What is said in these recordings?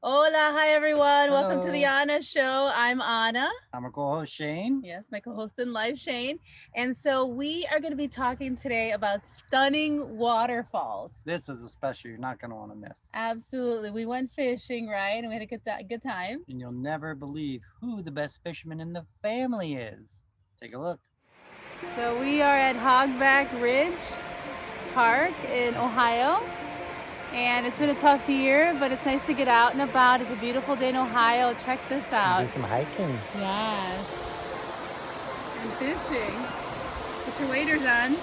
Hola, hi everyone. Welcome to the Hello. Anna Show. I'm Anna. I'm our co-host Shane. Yes, my co-host in life, Shane. And so we are going to be talking today about stunning waterfalls. This is a special you're not going to want to miss. Absolutely. We went fishing, right? And we had a good time. And you'll never believe who the best fisherman in the family is. Take a look. So we are at Hogback Ridge Park in Ohio. And it's been a tough year, but it's nice to get out and about. It's a beautiful day in Ohio. Check this out. Do some hiking. Yes. And fishing. Put your waders on.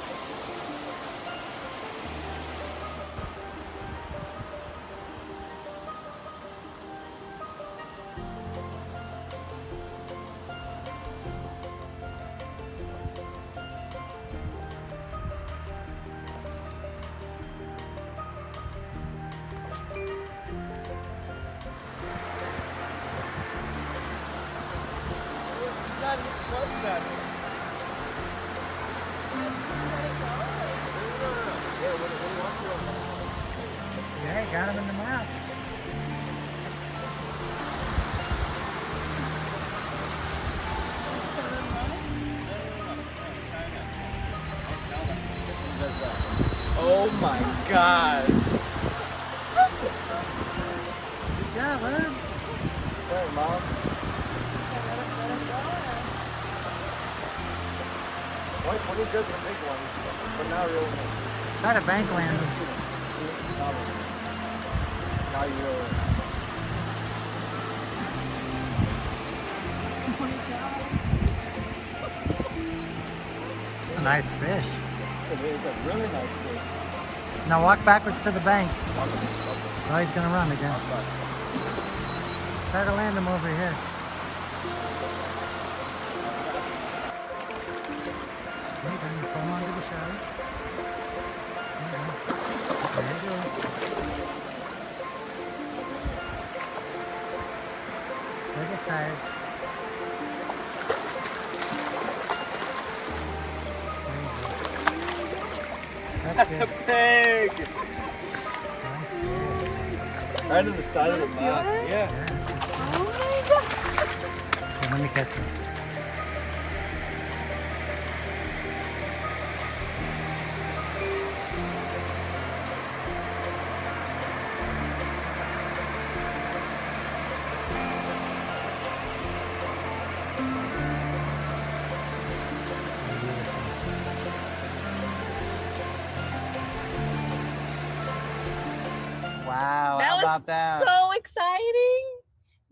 Yeah, got him in the mouth. Oh my god. Good job, huh? Sorry, Mom. When he does the big ones, but not real ones. Try to bank land. Now you really. A nice fish. It's a really nice fish. Now walk backwards to the bank. Oh, he's going to run again. Try to land him over here. Okay, then you pull him onto the shore. There he goes. Don't get tired. There you go. That's good. Pig! Nice fish. Right on the side of the mouth. Yeah. Yeah. Oh my god. Okay, let me catch him. Wow, That how was about that? so exciting.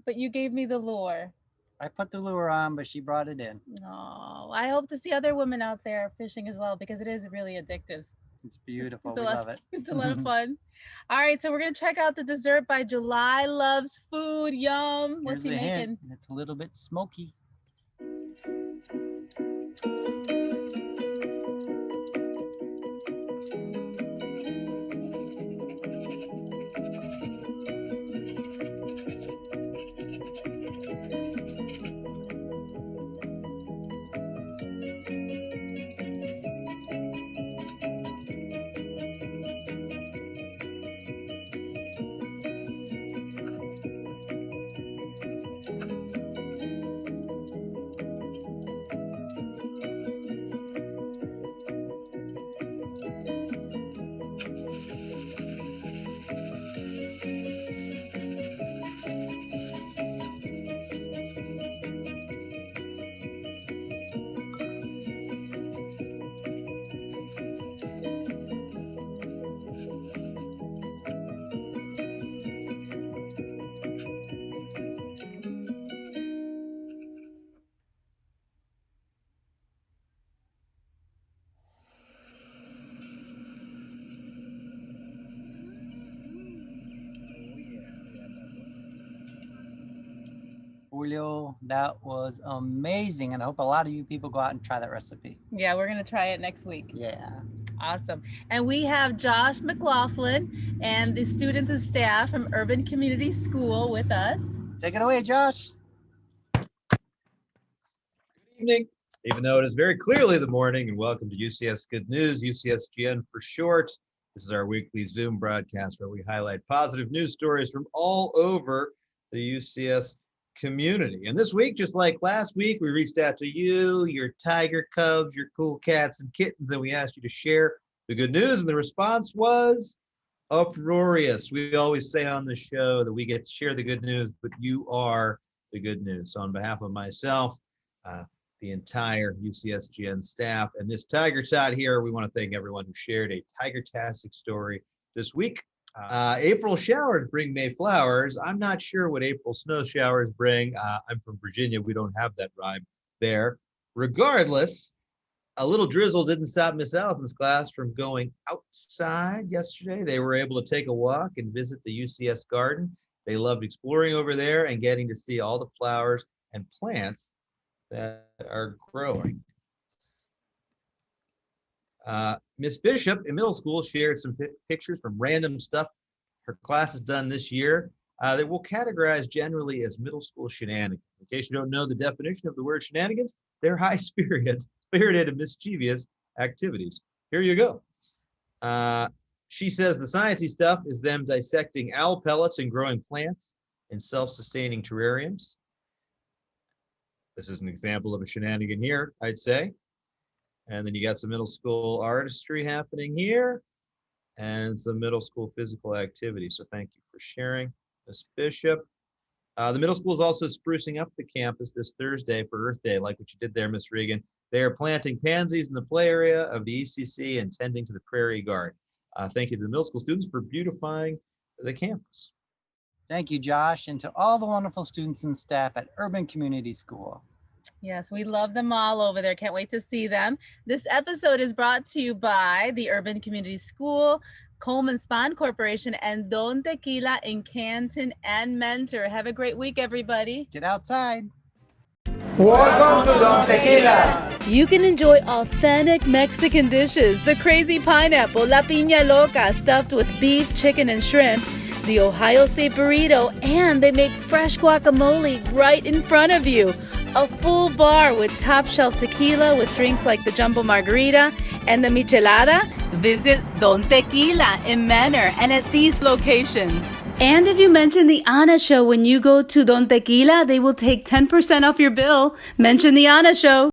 But you gave me the lure. I put the lure on, but she brought it in. Oh, I hope to see other women out there fishing as well because it is really addictive. It's beautiful. It's a We lot. love it. It's a lot of fun. All right, so we're gonna check out the dessert by July Loves Food. Yum. What's Here's he the hint. making? It's a little bit smoky. Julio, that was amazing. And I hope a lot of you people go out and try that recipe. Yeah, we're gonna try it next week. Yeah. Awesome. And we have Josh McLaughlin and the students and staff from Urban Community School with us. Take it away, Josh. Good evening. Even though it is very clearly the morning, and welcome to UCS Good News, UCSGN for short. This is our weekly Zoom broadcast where we highlight positive news stories from all over the UCS community. And this week, just like last week, we reached out to you, your tiger cubs, your cool cats and kittens, and we asked you to share the good news. And the response was uproarious. We always say on the show that we get to share the good news, but you are the good news. So on behalf of myself, the entire UCSGN staff, and this Tiger Tot here, we want to thank everyone who shared a Tiger-tastic story this week. April showers bring May flowers. I'm not sure what April snow showers bring. I'm from Virginia. We don't have that rhyme there. Regardless, a little drizzle didn't stop Miss Allison's class from going outside yesterday. They were able to take a walk and visit the UCS garden. They loved exploring over there and getting to see all the flowers and plants that are growing. Miss Bishop in middle school shared some pictures from random stuff her class has done this year that we'll categorize generally as middle school shenanigans. In case you don't know the definition of the word shenanigans, they're high-spirited and mischievous activities. Here you go. She says the sciencey stuff is them dissecting owl pellets and growing plants in self-sustaining terrariums. This is an example of a shenanigan here, I'd say. And then you got some middle school artistry happening here and some middle school physical activity. So thank you for sharing, Miss Bishop. The middle school is also sprucing up the campus this Thursday for Earth Day, like what you did there, Miss Regan. They are planting pansies in the play area of the ECC and tending to the prairie garden. Thank you to the middle school students for beautifying the campus. Thank you, Josh, and to all the wonderful students and staff at Urban Community School. Yes, we love them all over there. Can't wait to see them. This episode is brought to you by the Urban Community School, Coleman Spahn Corporation, and Don Tequila in Canton and Mentor. Have a great week, everybody. Get outside. Welcome to Don Tequila. You can enjoy authentic Mexican dishes, the crazy pineapple, la piña loca, stuffed with beef, chicken, and shrimp, the Ohio State burrito, and they make fresh guacamole right in front of you. A full bar with top shelf tequila with drinks like the Jumbo Margarita and the Michelada. Visit Don Tequila in Manor and at these locations. And if you mention the Ana Show when you go to Don Tequila, they will take 10% off your bill. Mention the Ana Show.